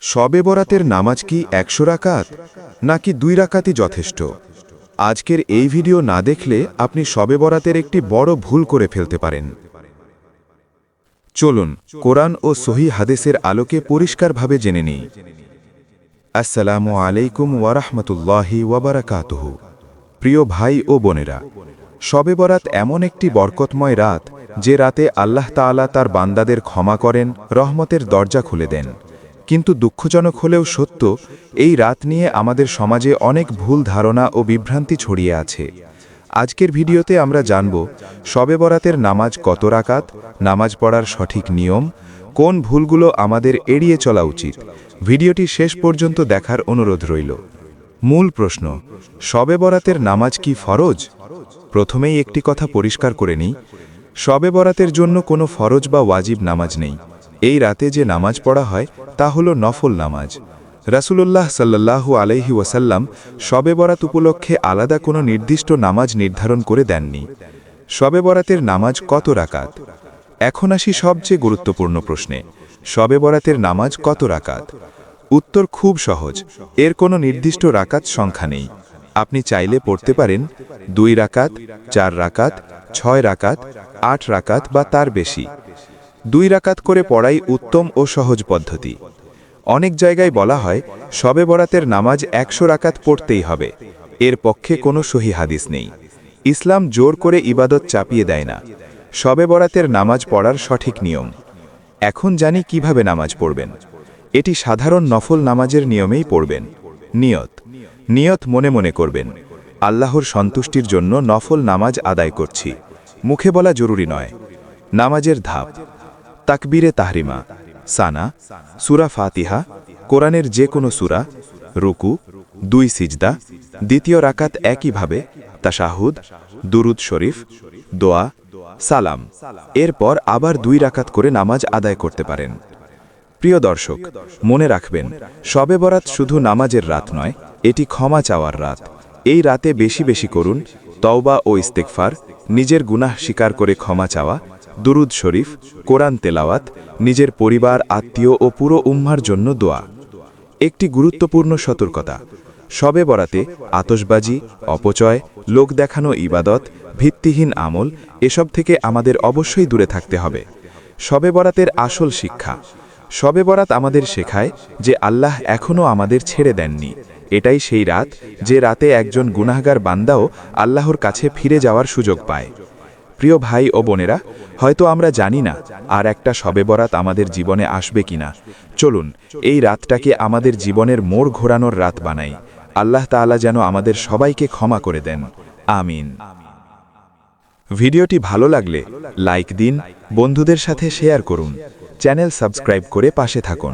শবে বরাতের নামাজ কি ১০০ রাকাত নাকি ২ রাকাতই যথেষ্ট? আজকের এই ভিডিও না দেখলে আপনি শবে বরাতের একটি বড় ভুল করে ফেলতে পারেন। চলুন কোরআন ও সহিহ হাদিসের আলোকে পরিষ্কারভাবে জেনে নিই। আসসালামু আলাইকুম ওয়া রাহমাতুল্লাহি ওয়া বারাকাতুহু। প্রিয় ভাই ও বোনেরা, শবে বরাত এমন একটি বরকতময় রাত যে রাতে আল্লাহ তাআলা তার বান্দাদের ক্ষমা করেন, রহমতের দরজা খুলে দেন। কিন্তু দুঃখজনক হলেও সত্য, এই রাত নিয়ে আমাদের সমাজে অনেক ভুল ধারণা ও বিভ্রান্তি ছড়িয়ে আছে। আজকের ভিডিওতে আমরা জানব শবে বরাতের নামাজ কত রাকাত, নামাজ পড়ার সঠিক নিয়ম, কোন ভুলগুলো আমাদের এড়িয়ে চলা উচিত। ভিডিওটি শেষ পর্যন্ত দেখার অনুরোধ রইল। মূল প্রশ্ন, শবে বরাতের নামাজ কি ফরজ? প্রথমেই একটি কথা পরিষ্কার করে নিই, শবে বরাতের জন্য কোনো ফরজ বা ওয়াজিব নামাজ নেই। এই রাতে যে নামাজ পড়া হয় তা হল নফল নামাজ। রাসূলুল্লাহ সাল্লাল্লাহু আলাইহি ওয়াসাল্লাম শবে বরাত উপলক্ষে আলাদা কোনো নির্দিষ্ট নামাজ নির্ধারণ করে দেননি। শবে বরাতের নামাজ কত রাকাত? এখন আসি সবচেয়ে গুরুত্বপূর্ণ প্রশ্নে, শবে বরাতের নামাজ কত রাকাত? উত্তর খুব সহজ, এর কোনো নির্দিষ্ট রাকাত সংখ্যা নেই। আপনি চাইলে পড়তে পারেন ২ রাকাত, ৪ রাকাত, ৬ রাকাত, ৮ রাকাত বা তার বেশি। ২ রাকাত করে পড়াই উত্তম ও সহজ পদ্ধতি। অনেক জায়গায় বলা হয় শবে বরাতের নামাজ ১০০ রাকাত পড়তেই হবে। এর পক্ষে কোনো সহিহ হাদিস নেই। ইসলাম জোর করে ইবাদত চাপিয়ে দেয় না। শবে বরাতের নামাজ পড়ার সঠিক নিয়ম। এখন জানি কিভাবে নামাজ পড়বেন। এটি সাধারণ নফল নামাজের নিয়মেই পড়বেন। নিয়ত মনে মনে করবেন, আল্লাহর সন্তুষ্টির জন্য নফল নামাজ আদায় করছি। মুখে বলা জরুরি নয়। নামাজের ধাপ: তাকবীরে তাহরিমা, সানা, সূরা ফাতিহা, কোরআনের যে কোনো সূরা, রুকু, ২ সিজদা, দ্বিতীয় রাকাত একইভাবে, তাশাহুদ, দুরুদ শরীফ, দোয়া, সালাম। এরপর আবার ২ রাকাত করে নামাজ আদায় করতে পারেন। প্রিয় দর্শক, মনে রাখবেন, শবে বরাত শুধু নামাজের রাত নয়, এটি ক্ষমা চাওয়ার রাত। এই রাতে বেশি বেশি করুন তওবা ও ইস্তেগফার, নিজের গুনাহ স্বীকার করে ক্ষমা চাওয়া, দুরুদ শরীফ, কোরআন তেলাওয়াত, নিজের পরিবার, আত্মীয় ও পুরো উম্মার জন্য দোয়া। একটি গুরুত্বপূর্ণ সতর্কতা: শবে বরাতে আতশবাজি, অপচয়, লোক দেখানো ইবাদত, ভিত্তিহীন আমল, এসব থেকে আমাদের অবশ্যই দূরে থাকতে হবে। শবে বরাতের আসল শিক্ষা: শবে বরাত আমাদের শেখায় যে আল্লাহ এখনও আমাদের ছেড়ে দেননি। এটাই সেই রাত যে রাতে একজন গুনাহগার বান্দাও আল্লাহর কাছে ফিরে যাওয়ার সুযোগ পায়। প্রিয় ভাই ও বোনেরা, হয়তো আমরা জানি না আর একটা শবে বরাত আমাদের জীবনে আসবে কিনা। চলুন এই রাতটাকে আমাদের জীবনের মোড় ঘোরানোর রাত বানাই। আল্লাহ তাআলা যেন আমাদের সবাইকে ক্ষমা করে দেন। আমিন। ভিডিওটি ভালো লাগলে লাইক দিন, বন্ধুদের সাথে শেয়ার করুন, চ্যানেল সাবস্ক্রাইব করে পাশে থাকুন।